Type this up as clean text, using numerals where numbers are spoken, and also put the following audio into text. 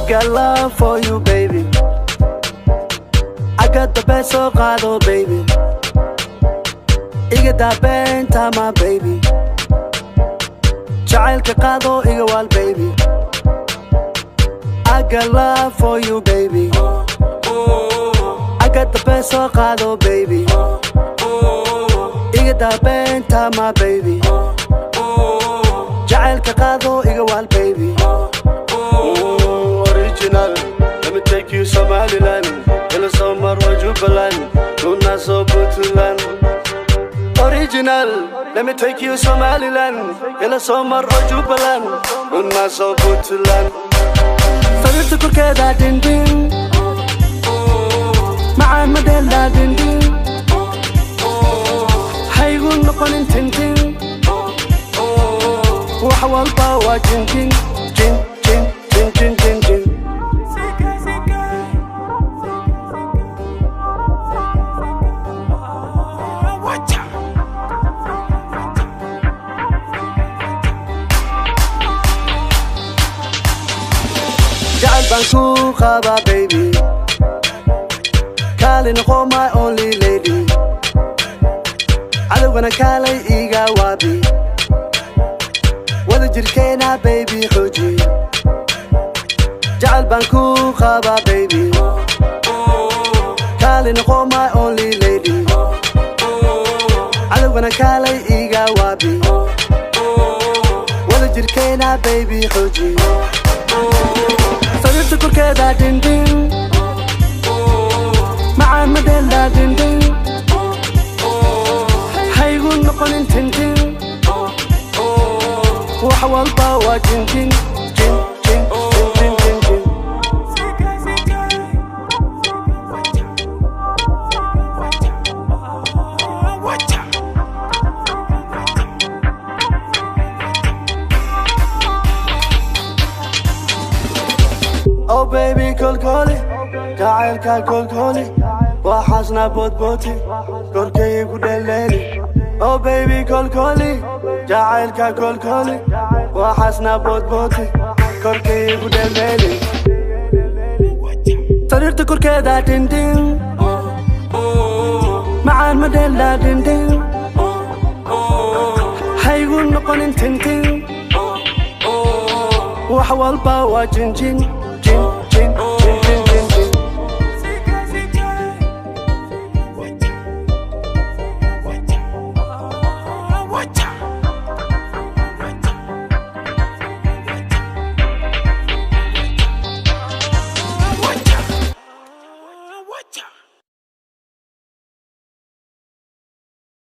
got love for you, baby. I got the best of Gado, baby. Iga da benta, my baby. Jacaylka Gado, iga wal, baby. I got love for you, baby. I got the best of Gado, baby. Iga da benta, my baby. Jacaylka Gado, iga wal, baby. Original, let me take you Somaliland. Ila Somar wa Jubaland, Luna so Puntland. Original, let me take you Somaliland. Ila Somar wa Jubaland, Luna so Puntland. Sarirta korkeeda dindin, macaan madheela dindin. Haygu noqonin tintin, wax walba waa jinjin, jin jin jin jin jin jin. Jacayl baan ku qabaa, baby. Kaali noqo my only lady. Cadowgana kaalay iga waabi. Wada jirkeena, baby, xooji. Jacayl baan ku qabaa, baby. Kaali noqo my only lady. Cadowgana kaalay iga waabi. Wada jirkeena, baby, xooji. Sarirta korkeeda dindin, macaan madheela dindin. Haygu noqonin tintin, wax walba waa jinjin, jin jin jin jin jin. Oh baby, kolkoli, jacaylka kolkoli. Waxaasna boodbooti, korkaygu dheleeli. Oh baby, kolkoli, jacaylka kolkoli. Waxaasna boodbooti, korkaygu dheleeli. Sarirta korkeeda dindin, macaan madheela dindin. Haygu noqonin tintin, wax walba waa jinjin, jin jin jin jin jin jin. Watch out.